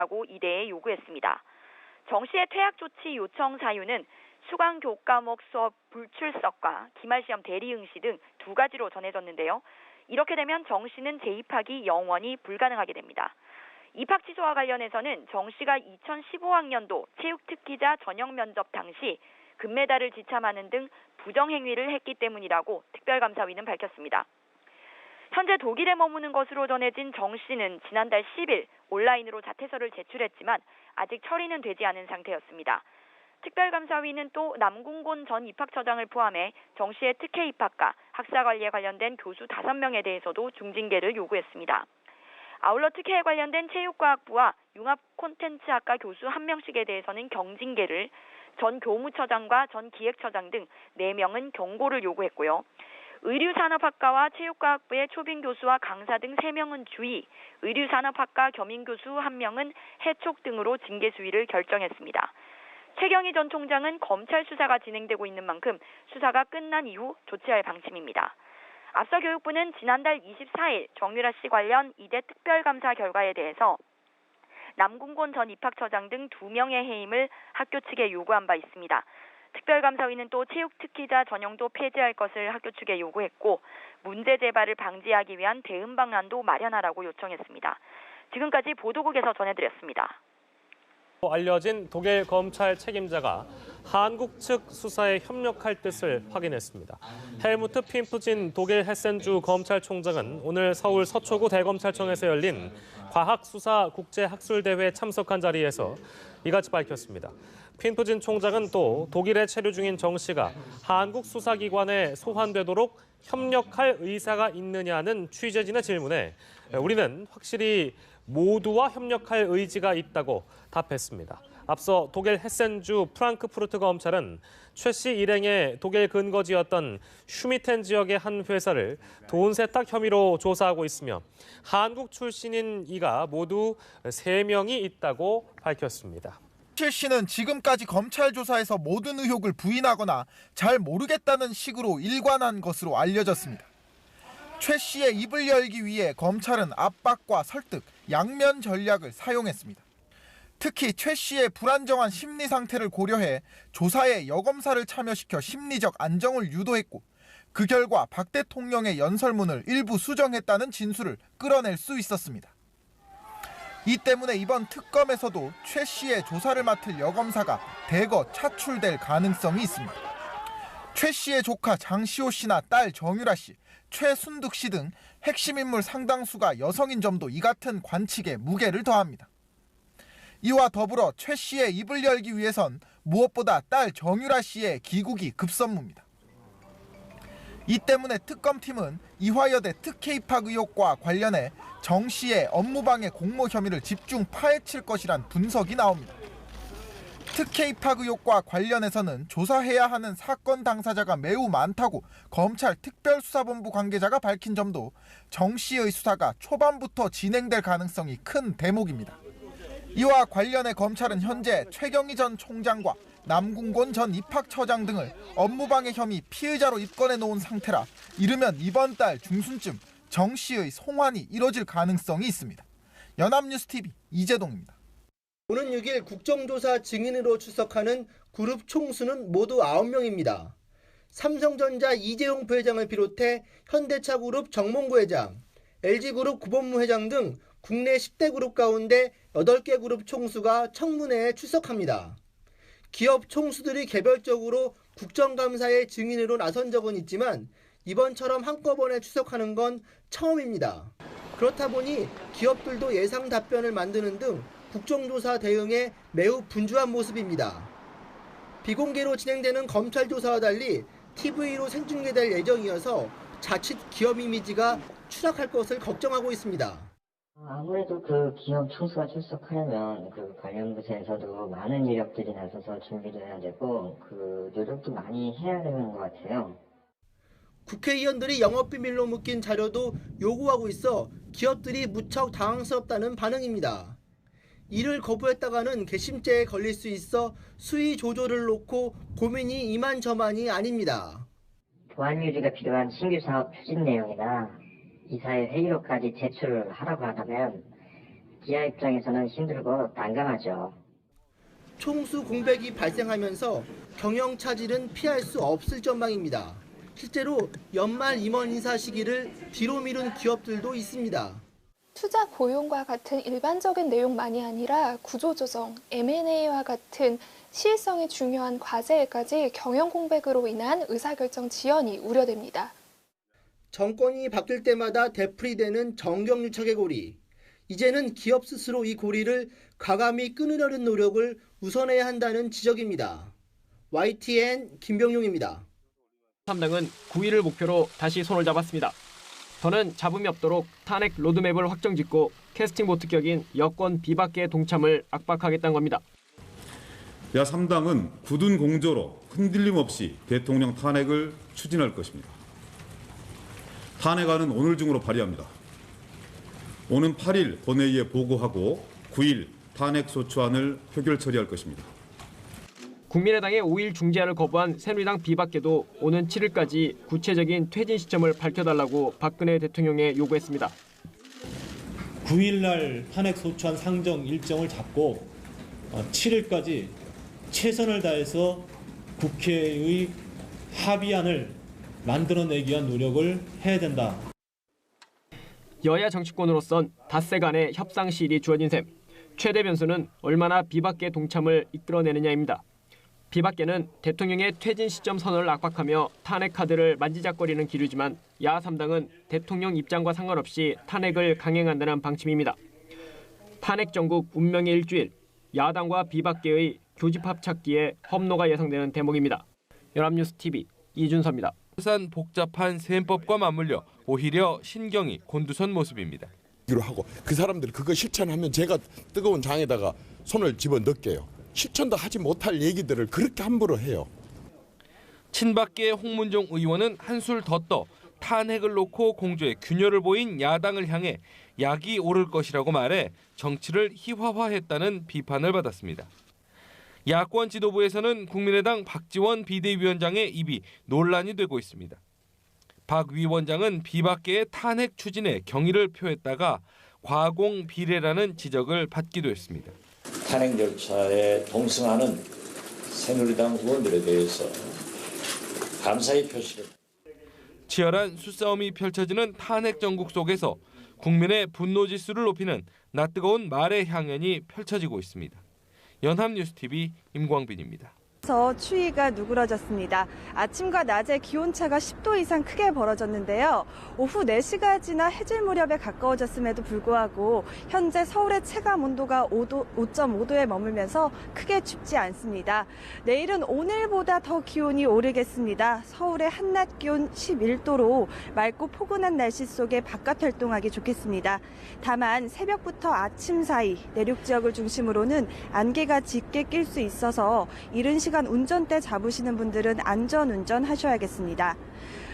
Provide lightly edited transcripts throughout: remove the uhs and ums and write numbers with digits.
하고 이대에 요구했습니다. 정 씨의 퇴학 조치 요청 사유는 수강 교과목 수업 불출석과 기말시험 대리응시 등 두 가지로 전해졌는데요. 이렇게 되면 정 씨는 재입학이 영원히 불가능하게 됩니다. 입학 취소와 관련해서는 정 씨가 2015학년도 체육특기자 전형 면접 당시 금메달을 지참하는 등 부정행위를 했기 때문이라고 특별감사위는 밝혔습니다. 현재 독일에 머무는 것으로 전해진 정 씨는 지난달 10일 온라인으로 자퇴서를 제출했지만 아직 처리는 되지 않은 상태였습니다. 특별감사위는 또 남궁곤 전 입학처장을 포함해 정 씨의 특혜 입학과 학사 관리에 관련된 교수 5명에 대해서도 중징계를 요구했습니다. 아울러 특혜에 관련된 체육과학부와 융합 콘텐츠학과 교수 1명씩에 대해서는 경징계를, 전 교무처장과 전 기획처장 등 4명은 경고를 요구했고요. 의류산업학과와 체육과학부의 초빙 교수와 강사 등 3명은 주의, 의류산업학과 겸임 교수 1명은 해촉 등으로 징계 수위를 결정했습니다. 최경희 전 총장은 검찰 수사가 진행되고 있는 만큼 수사가 끝난 이후 조치할 방침입니다. 앞서 교육부는 지난달 24일 정유라 씨 관련 이대 특별감사 결과에 대해서 남궁곤 전 입학처장 등 2명의 해임을 학교 측에 요구한 바 있습니다. 특별감사위는 또 체육특기자 전형도 폐지할 것을 학교 측에 요구했고 문제 재발을 방지하기 위한 대응 방안도 마련하라고 요청했습니다. 지금까지 보도국에서 전해드렸습니다. 알려진 독일 검찰 책임자가 한국 측 수사에 협력할 뜻을 확인했습니다. 헬무트 핀프진 독일 헤센주 검찰총장은 오늘 서울 서초구 대검찰청에서 열린 과학수사국제학술대회에 참석한 자리에서 이같이 밝혔습니다. 핀프진 총장은 또 독일에 체류 중인 정 씨가 한국 수사기관에 소환되도록 협력할 의사가 있느냐는 취재진의 질문에 우리는 확실히 모두와 협력할 의지가 있다고 답했습니다. 앞서 독일 헤센주 프랑크푸르트 검찰은 최 씨 일행의 독일 근거지였던 슈미텐 지역의 한 회사를 돈 세탁 혐의로 조사하고 있으며 한국 출신인 이가 모두 3명이 있다고 밝혔습니다. 최 씨는 지금까지 검찰 조사에서 모든 의혹을 부인하거나 잘 모르겠다는 식으로 일관한 것으로 알려졌습니다. 최 씨의 입을 열기 위해 검찰은 압박과 설득, 양면 전략을 사용했습니다. 특히 최 씨의 불안정한 심리 상태를 고려해 조사에 여검사를 참여시켜 심리적 안정을 유도했고 그 결과 박 대통령의 연설문을 일부 수정했다는 진술을 끌어낼 수 있었습니다. 이 때문에 이번 특검에서도 최 씨의 조사를 맡을 여검사가 대거 차출될 가능성이 있습니다. 최 씨의 조카 장시호 씨나 딸 정유라 씨, 최순득 씨 등 핵심 인물 상당수가 여성인 점도 이 같은 관측에 무게를 더합니다. 이와 더불어 최 씨의 입을 열기 위해선 무엇보다 딸 정유라 씨의 귀국이 급선무입니다. 이 때문에 특검팀은 이화여대 특혜 입학 의혹과 관련해 정 씨의 업무방해 공모 혐의를 집중 파헤칠 것이란 분석이 나옵니다. 특혜 입학 의혹과 관련해서는 조사해야 하는 사건 당사자가 매우 많다고 검찰 특별수사본부 관계자가 밝힌 점도 정 씨의 수사가 초반부터 진행될 가능성이 큰 대목입니다. 이와 관련해 검찰은 현재 최경희 전 총장과 남궁곤 전 입학처장 등을 업무방해 혐의 피의자로 입건해 놓은 상태라 이르면 이번 달 중순쯤 정 씨의 송환이 이뤄질 가능성이 있습니다. 연합뉴스TV 이재동입니다. 오는 6일 국정조사 증인으로 출석하는 그룹 총수는 모두 9명입니다. 삼성전자 이재용 부회장을 비롯해 현대차그룹 정몽구 회장, LG그룹 구본무 회장 등 국내 10대 그룹 가운데 8개 그룹 총수가 청문회에 출석합니다. 기업 총수들이 개별적으로 국정감사의 증인으로 나선 적은 있지만 이번처럼 한꺼번에 출석하는 건 처음입니다. 그렇다 보니 기업들도 예상 답변을 만드는 등 국정조사 대응에 매우 분주한 모습입니다. 비공개로 진행되는 검찰 조사와 달리 TV로 생중계될 예정이어서 자칫 기업 이미지가 추락할 것을 걱정하고 있습니다. 아무래도 그 기업 총수가 출석하려면 그 관련 부서에서도 많은 인력들이 나서서 준비도 해야 되고 그 노력도 많이 해야 되는 것 같아요. 국회의원들이 영업비밀로 묶인 자료도 요구하고 있어 기업들이 무척 당황스럽다는 반응입니다. 이를 거부했다가는 괘씸죄에 걸릴 수 있어 수위 조조를 놓고 고민이 이만저만이 아닙니다. 보안 유지가 필요한 신규 사업 추진 내용이나 이사회 회의록까지 제출을 하라고 하다면 기아 입장에서는 힘들고 난감하죠. 총수 공백이 발생하면서 경영 차질은 피할 수 없을 전망입니다. 실제로 연말 임원 인사 시기를 뒤로 미룬 기업들도 있습니다. 투자 고용과 같은 일반적인 내용만이 아니라 구조조정, M&A와 같은 시일성이 중요한 과제에까지 경영 공백으로 인한 의사결정 지연이 우려됩니다. 정권이 바뀔 때마다 되풀이되는 정경유착의 고리. 이제는 기업 스스로 이 고리를 과감히 끊으려는 노력을 우선해야 한다는 지적입니다. YTN 김병용입니다. 3당은 9일을 목표로 다시 손을 잡았습니다. 더는 잡음이 없도록 탄핵 로드맵을 확정짓고 캐스팅 보트 격인 여권 비박계의 동참을 압박하겠다는 겁니다. 야3당은 굳은 공조로 흔들림 없이 대통령 탄핵을 추진할 것입니다. 탄핵안은 오늘 중으로 발의합니다. 오는 8일 본회의에 보고하고 9일 탄핵소추안을 표결 처리할 것입니다. 국민의당의 5일 중재안을 거부한 새누리당 비박계도 오는 7일까지 구체적인 퇴진 시점을 밝혀달라고 박근혜 대통령에 요구했습니다. 9일 날 탄핵소추안 상정 일정을 잡고 7일까지 최선을 다해서 국회의 합의안을 만들어내기 위한 노력을 해야 된다. 여야 정치권으로선 닷새 간의 협상 시일이 주어진 셈. 최대 변수는 얼마나 비박계 동참을 이끌어내느냐입니다. 비박계는 대통령의 퇴진 시점 선언을 압박하며 탄핵 카드를 만지작거리는 기류지만 야 3당은 대통령 입장과 상관없이 탄핵을 강행한다는 방침입니다. 탄핵 정국 운명의 일주일, 야당과 비박계의 교집합 찾기에 험로가 예상되는 대목입니다. 연합뉴스TV 이준서입니다. 복잡한 셈법과 맞물려 오히려 신경이 곤두선 모습입니다. 하고 그 사람들이 그거 실천하면 제가 뜨거운 장에다가 손을 집어넣게요. 실천도 하지 못할 얘기들을 그렇게 함부로 해요. 친박계의 홍문종 의원은 한술 더 떠 탄핵을 놓고 공조에 균열을 보인 야당을 향해 약이 오를 것이라고 말해 정치를 희화화했다는 비판을 받았습니다. 야권 지도부에서는 국민의당 박지원 비대위원장의 입이 논란이 되고 있습니다. 박 위원장은 비박계의 탄핵 추진에 경의를 표했다가 과공 비례라는 지적을 받기도 했습니다. 탄핵 절차에 동승하는 새누리당 의원들에 대해서 감사의 표시를. 치열한 수싸움이 펼쳐지는 탄핵 정국 속에서 국민의 분노 지수를 높이는 낯뜨거운 말의 향연이 펼쳐지고 있습니다. 연합뉴스TV 임광빈입니다. 추위가 누그러졌습니다. 아침과 낮에 기온차가 10도 이상 크게 벌어졌는데요. 오후 4시가 지나 해질 무렵에 가까워졌음에도 불구하고 현재 서울의 체감 온도가 5.5도에 머물면서 크게 춥지 않습니다. 내일은 오늘보다 더 기온이 오르겠습니다. 서울의 한낮 기온 11도로 맑고 포근한 날씨 속에 바깥 활동하기 좋겠습니다. 다만 새벽부터 아침 사이 내륙 지역을 중심으로는 안개가 짙게 낄 수 있어서 이른 시간 운전대 잡으시는 분들은 안전운전 하셔야겠습니다.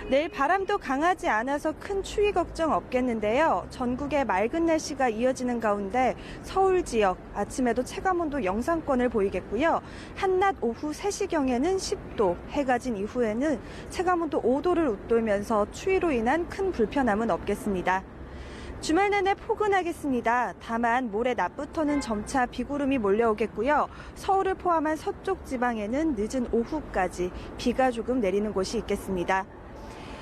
내일 바람도 강하지 않아서 큰 추위 걱정 없겠는데요. 전국에 맑은 날씨가 이어지는 가운데 서울 지역 아침에도 체감온도 영상권을 보이겠고요. 한낮 오후 3시경에는 10도, 해가 진 이후에는 체감온도 5도를 웃돌면서 추위로 인한 큰 불편함은 없겠습니다. 주말 내내 포근하겠습니다. 다만 모레 낮부터는 점차 비구름이 몰려오겠고요. 서울을 포함한 서쪽 지방에는 늦은 오후까지 비가 조금 내리는 곳이 있겠습니다.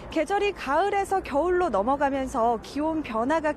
계절이 가을에서 겨울로 넘어가면서 기온 변화가